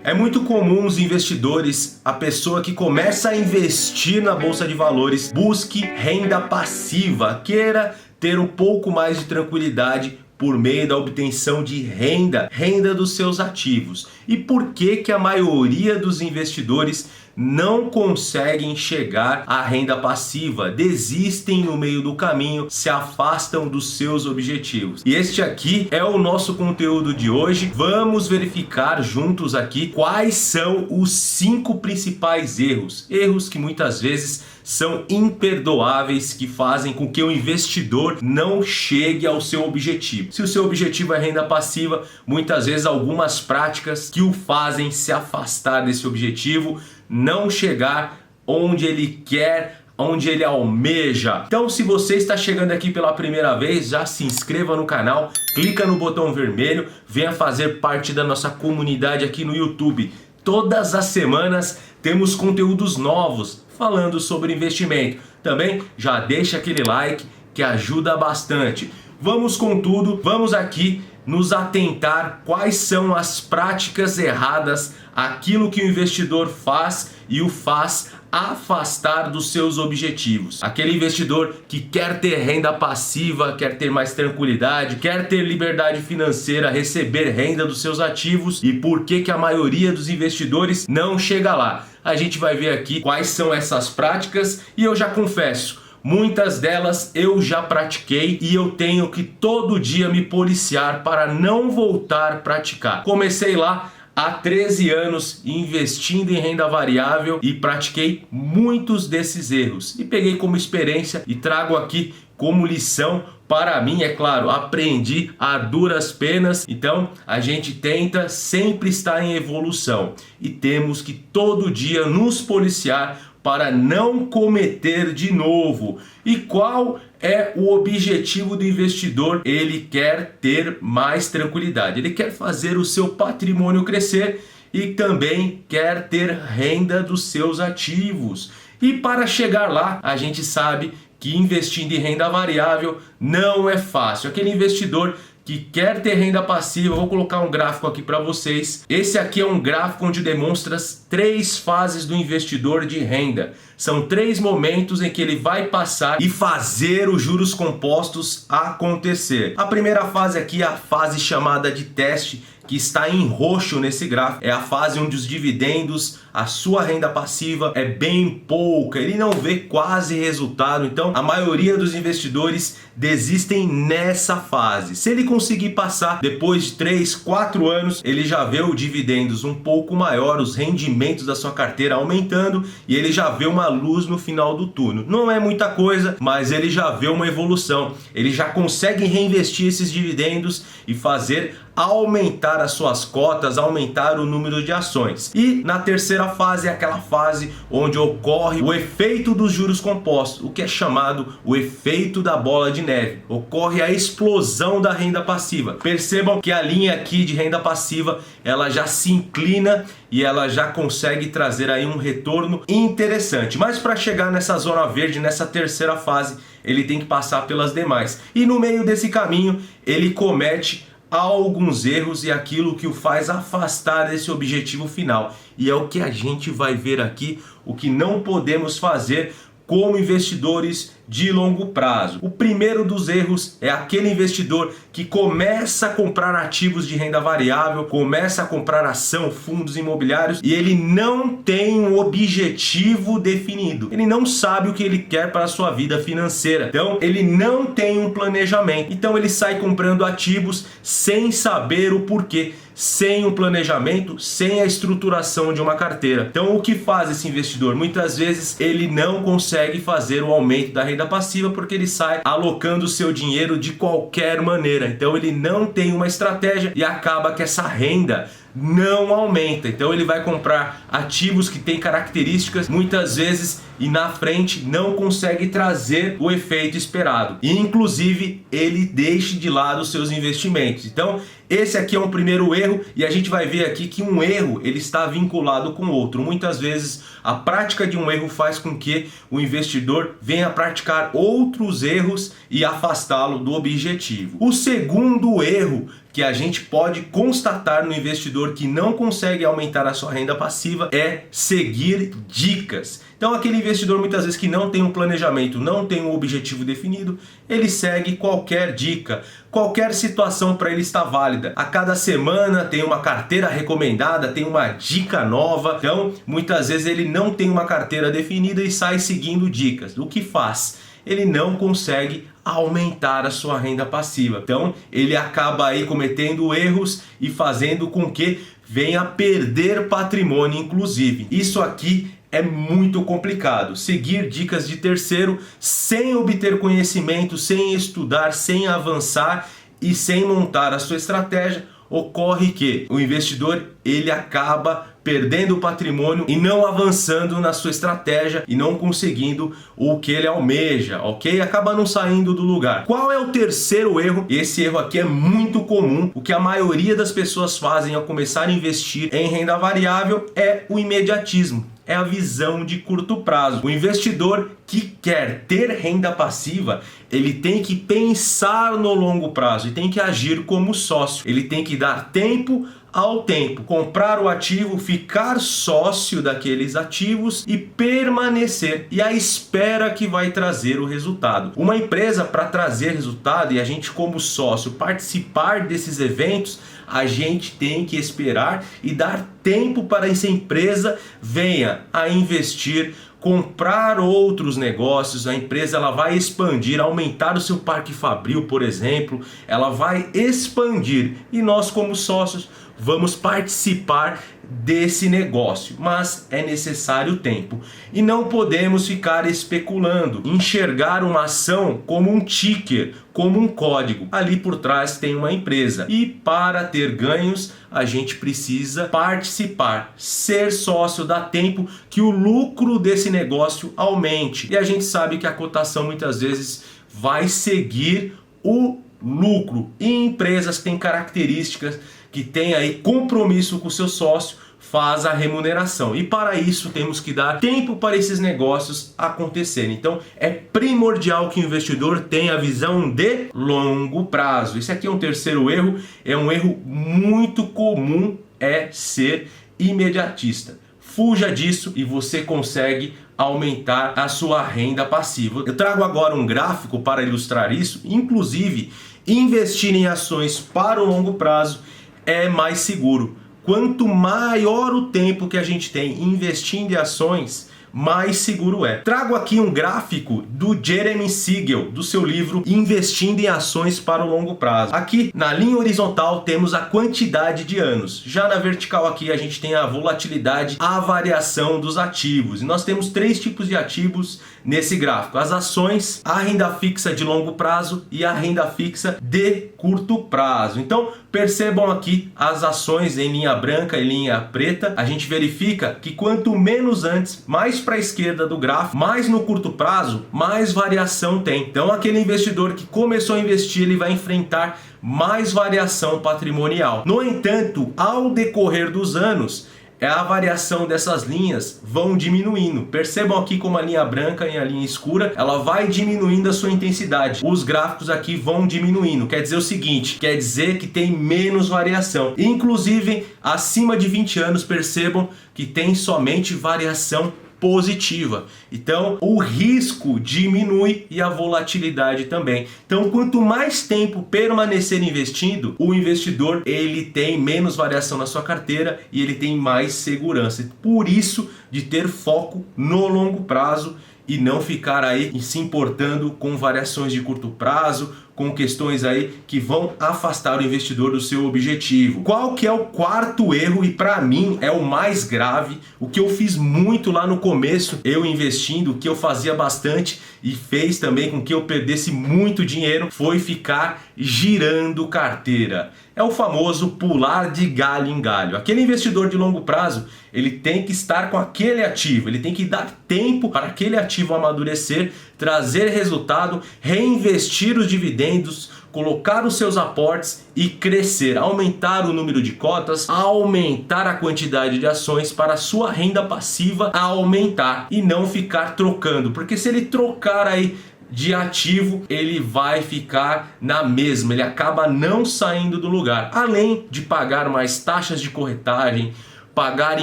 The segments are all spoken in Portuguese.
É muito comum os investidores, a pessoa que começa a investir na bolsa de valores, busque renda passiva, queira ter um pouco mais de tranquilidade por meio da obtenção de renda dos seus ativos. E por que que a maioria dos investidores não conseguem chegar à renda passiva, desistem no meio do caminho, se afastam dos seus objetivos? E este aqui é o nosso conteúdo de hoje. Vamos verificar juntos aqui quais são os 5 principais erros que muitas vezes são imperdoáveis, que fazem com que o investidor não chegue ao seu objetivo. Se o seu objetivo é renda passiva, muitas vezes algumas práticas que o fazem se afastar desse objetivo, não chegar onde ele quer, onde ele almeja. Então, se você está chegando aqui pela primeira vez, já se inscreva no canal, clica no botão vermelho, venha fazer parte da nossa comunidade aqui no YouTube. Todas as semanas temos conteúdos novos falando sobre investimento. Também já deixa aquele like que ajuda bastante. Vamos com tudo, vamos aqui nos atentar quais são as práticas erradas, aquilo que o investidor faz e o faz afastar dos seus objetivos. Aquele investidor que quer ter renda passiva, quer ter mais tranquilidade, quer ter liberdade financeira, receber renda dos seus ativos. E por que que a maioria dos investidores não chega lá? A gente vai ver aqui quais são essas práticas e eu já confesso, muitas delas eu já pratiquei e eu tenho que todo dia me policiar para não voltar a praticar. Comecei lá há 13 anos investindo em renda variável e pratiquei muitos desses erros. E peguei como experiência e trago aqui como lição para mim. É claro, aprendi a duras penas. Então a gente tenta sempre estar em evolução. E temos que todo dia nos policiar para não cometer de novo. E qual é o objetivo do investidor? Ele quer ter mais tranquilidade, ele quer fazer o seu patrimônio crescer e também quer ter renda dos seus ativos. E para chegar lá, a gente sabe que investindo em renda variável não é fácil. Aquele investidor que quer ter renda passiva, vou colocar um gráfico aqui para vocês. Esse aqui é um gráfico onde demonstra as 3 fases do investidor de renda. São 3 momentos em que ele vai passar e fazer os juros compostos acontecer. A primeira fase aqui é a fase chamada de teste, que está em roxo nesse gráfico. É a fase onde os dividendos, a sua renda passiva é bem pouca, ele não vê quase resultado. Então a maioria dos investidores desistem nessa fase. Se ele conseguir passar depois de 3, 4 anos, ele já vê os dividendos um pouco maior, os rendimentos da sua carteira aumentando e ele já vê uma luz no final do túnel. Não é muita coisa, mas ele já vê uma evolução. Ele já consegue reinvestir esses dividendos e fazer aumentar as suas cotas, aumentar o número de ações. E na terceira fase é aquela fase onde ocorre o efeito dos juros compostos, o que é chamado o efeito da bola de neve. Ocorre a explosão da renda passiva. Percebam que a linha aqui de renda passiva, ela já se inclina e ela já consegue trazer aí um retorno interessante. Mas para chegar nessa zona verde, nessa terceira fase, ele tem que passar pelas demais. E no meio desse caminho, ele comete alguns erros e aquilo que o faz afastar desse objetivo final. E é o que a gente vai ver aqui, o que não podemos fazer como investidores de longo prazo. O primeiro dos erros é aquele investidor que começa a comprar ativos de renda variável, começa a comprar ação, fundos imobiliários e ele não tem um objetivo definido. Ele não sabe o que ele quer para a sua vida financeira. Então, ele não tem um planejamento. Então, ele sai comprando ativos sem saber o porquê, sem um planejamento, sem a estruturação de uma carteira. Então, o que faz esse investidor? Muitas vezes ele não consegue fazer o aumento da renda passiva porque ele sai alocando o seu dinheiro de qualquer maneira. Então ele não tem uma estratégia e acaba que essa renda não aumenta. Então ele vai comprar ativos que têm características muitas vezes e na frente não consegue trazer o efeito esperado. E inclusive ele deixa de lado os seus investimentos. Então esse aqui é um primeiro erro e a gente vai ver aqui que um erro ele está vinculado com outro. Muitas vezes a prática de um erro faz com que o investidor venha praticar outros erros e afastá-lo do objetivo. O segundo erro que a gente pode constatar no investidor que não consegue aumentar a sua renda passiva é seguir dicas. Então aquele investidor muitas vezes que não tem um planejamento, não tem um objetivo definido, ele segue qualquer dica, qualquer situação para ele está válida. A cada semana tem uma carteira recomendada, tem uma dica nova, então muitas vezes ele não tem uma carteira definida e sai seguindo dicas. O que faz? Ele não consegue aumentar a sua renda passiva. Então ele acaba aí cometendo erros e fazendo com que venha perder patrimônio inclusive. Isso aqui é muito complicado. Seguir dicas de terceiro sem obter conhecimento, sem estudar, sem avançar e sem montar a sua estratégia, ocorre que o investidor ele acaba perdendo o patrimônio e não avançando na sua estratégia e não conseguindo o que ele almeja, ok? Acaba não saindo do lugar. Qual é o terceiro erro? Esse erro aqui é muito comum. O que a maioria das pessoas fazem ao começar a investir em renda variável é o imediatismo. É a visão de curto prazo. O investidor que quer ter renda passiva, ele tem que pensar no longo prazo e tem que agir como sócio. Ele tem que dar tempo ao tempo, comprar o ativo, ficar sócio daqueles ativos e permanecer e à espera que vai trazer o resultado. Uma empresa, para trazer resultado e a gente como sócio participar desses eventos, a gente tem que esperar e dar tempo para essa empresa venha a investir, comprar outros negócios. A empresa ela vai expandir, aumentar o seu parque fabril, por exemplo, ela vai expandir e nós como sócios vamos participar desse negócio, mas é necessário tempo e não podemos ficar especulando, enxergar uma ação como um ticker, como um código. Ali por trás tem uma empresa e para ter ganhos a gente precisa participar, ser sócio, dá tempo que o lucro desse negócio aumente e a gente sabe que a cotação muitas vezes vai seguir o lucro e empresas que têm características que tem aí compromisso com o seu sócio, faz a remuneração. E para isso temos que dar tempo para esses negócios acontecerem. Então é primordial que o investidor tenha a visão de longo prazo. Esse aqui é um terceiro erro, é um erro muito comum, é ser imediatista. Fuja disso e você consegue aumentar a sua renda passiva. Eu trago agora um gráfico para ilustrar isso. Inclusive, investir em ações para o longo prazo é mais seguro. Quanto maior o tempo que a gente tem investindo em ações, mais seguro é. Trago aqui um gráfico do Jeremy Siegel, do seu livro Investindo em Ações para o Longo Prazo. Aqui na linha horizontal temos a quantidade de anos. Já na vertical aqui a gente tem a volatilidade, a variação dos ativos. E nós temos três tipos de ativos nesse gráfico: as ações, a renda fixa de longo prazo e a renda fixa de curto prazo. Então percebam aqui as ações em linha branca e linha preta. A gente verifica que quanto menos antes, mais para a esquerda do gráfico, mais no curto prazo, mais variação tem. Então aquele investidor que começou a investir, ele vai enfrentar mais variação patrimonial. No entanto, ao decorrer dos anos, a variação dessas linhas vão diminuindo. Percebam aqui como a linha branca e a linha escura, ela vai diminuindo a sua intensidade. Os gráficos aqui vão diminuindo. Quer dizer o seguinte, quer dizer que tem menos variação. Inclusive, acima de 20 anos, percebam que tem somente variação positiva. Então o risco diminui e a volatilidade também. Então quanto mais tempo permanecer investindo, o investidor ele tem menos variação na sua carteira e ele tem mais segurança. Por isso de ter foco no longo prazo e não ficar aí se importando com variações de curto prazo, com questões aí que vão afastar o investidor do seu objetivo. Qual que é o quarto erro e para mim é o mais grave, o que eu fiz muito lá no começo, eu investindo, o que eu fazia bastante e fez também com que eu perdesse muito dinheiro, foi ficar girando carteira. É o famoso pular de galho em galho. Aquele investidor de longo prazo, ele tem que estar com aquele ativo, ele tem que dar tempo para aquele ativo amadurecer, trazer resultado, reinvestir os dividendos, colocar os seus aportes e crescer, aumentar o número de cotas, aumentar a quantidade de ações para a sua renda passiva aumentar e não ficar trocando, porque se ele trocar aí de ativo ele vai ficar na mesma, ele acaba não saindo do lugar, além de pagar mais taxas de corretagem, pagar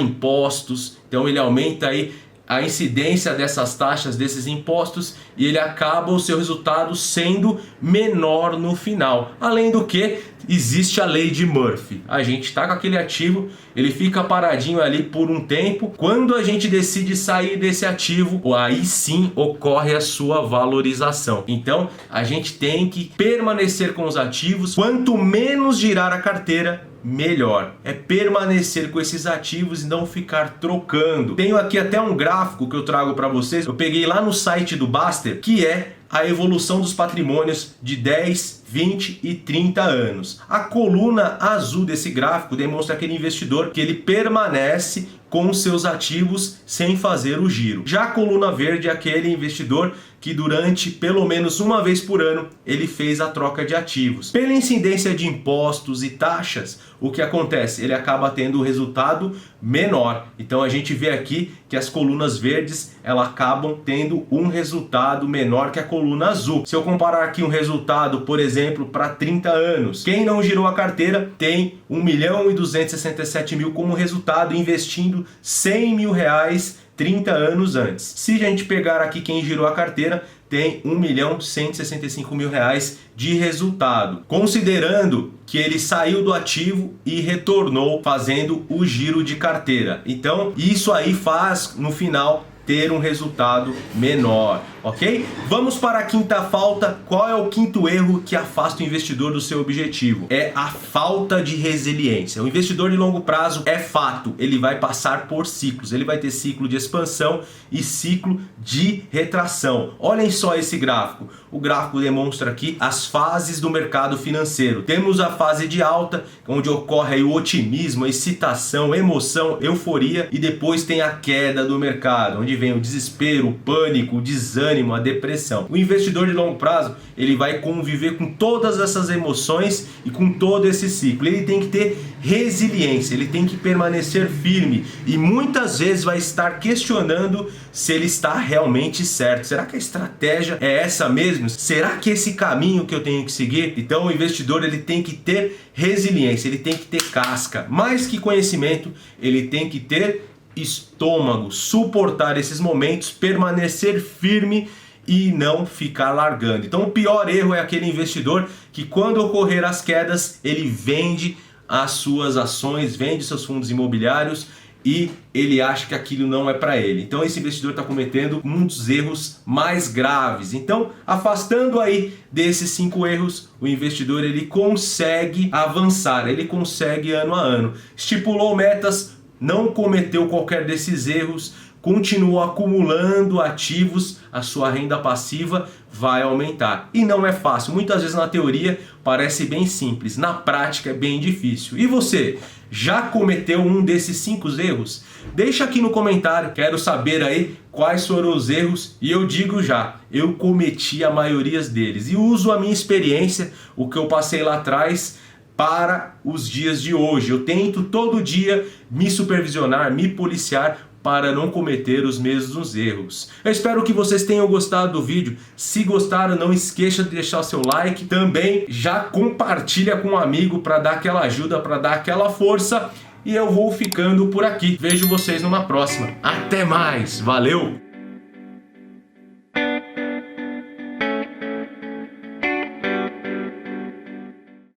impostos. Então ele aumenta aí a incidência dessas taxas, desses impostos, e ele acaba o seu resultado sendo menor no final. Além do que, existe a lei de Murphy. A gente está com aquele ativo, ele fica paradinho ali por um tempo. Quando a gente decide sair desse ativo, aí sim ocorre a sua valorização. Então a gente tem que permanecer com os ativos. Quanto menos girar a carteira, melhor. É permanecer com esses ativos e não ficar trocando. Tenho aqui até um gráfico que eu trago para vocês. Eu peguei lá no site do Baster, que é a evolução dos patrimônios de 10, 20 e 30 anos. A coluna azul desse gráfico demonstra aquele investidor que ele permanece com seus ativos sem fazer o giro. Já a coluna verde é aquele investidor que durante pelo menos uma vez por ano ele fez a troca de ativos. Pela incidência de impostos e taxas, o que acontece? Ele acaba tendo um resultado menor. Então a gente vê aqui que as colunas verdes elas acabam tendo um resultado menor que a coluna azul. Se eu comparar aqui um resultado, por exemplo, para 30 anos, quem não girou a carteira tem 1.267.000 como resultado investindo R$100.000 30 anos antes. Se a gente pegar aqui quem girou a carteira, tem R$1.165.000 de resultado, considerando que ele saiu do ativo e retornou fazendo o giro de carteira. Então isso aí faz no final ter um resultado menor, ok? Vamos para a quinta falta. Qual é o quinto erro que afasta o investidor do seu objetivo? É a falta de resiliência. O investidor de longo prazo é fato, ele vai passar por ciclos, ele vai ter ciclo de expansão e ciclo de retração. Olhem só esse gráfico. O gráfico demonstra aqui as fases do mercado financeiro. Temos a fase de alta, onde ocorre aí o otimismo, a excitação, a emoção, euforia, e depois tem a queda do mercado, onde vem o desespero, o pânico, o desânimo, a depressão. O investidor de longo prazo, ele vai conviver com todas essas emoções e com todo esse ciclo. Ele tem que ter resiliência, ele tem que permanecer firme e muitas vezes vai estar questionando se ele está realmente certo. Será que a estratégia é essa mesmo? Será que esse caminho que eu tenho que seguir? Então o investidor ele tem que ter resiliência, ele tem que ter casca. Mais que conhecimento, ele tem que ter estômago, suportar esses momentos, permanecer firme e não ficar largando. Então o pior erro é aquele investidor que quando ocorrer as quedas, ele vende as suas ações, vende seus fundos imobiliários e ele acha que aquilo não é para ele. Então esse investidor está cometendo um dos erros mais graves. Então, afastando aí desses 5 erros, o investidor ele consegue avançar, ele consegue ano a ano. Estipulou metas, não cometeu qualquer desses erros, continuou acumulando ativos, a sua renda passiva vai aumentar. E não é fácil, muitas vezes na teoria parece bem simples, na prática é bem difícil. E você, já cometeu um desses 5 erros? Deixa aqui no comentário, quero saber aí quais foram os erros e eu digo já, eu cometi a maioria deles e uso a minha experiência, o que eu passei lá atrás, para os dias de hoje. Eu tento todo dia me supervisionar, me policiar para não cometer os mesmos erros. Eu espero que vocês tenham gostado do vídeo. Se gostaram, não esqueça de deixar o seu like. Também já compartilha com um amigo para dar aquela ajuda, para dar aquela força. E eu vou ficando por aqui. Vejo vocês numa próxima. Até mais. Valeu!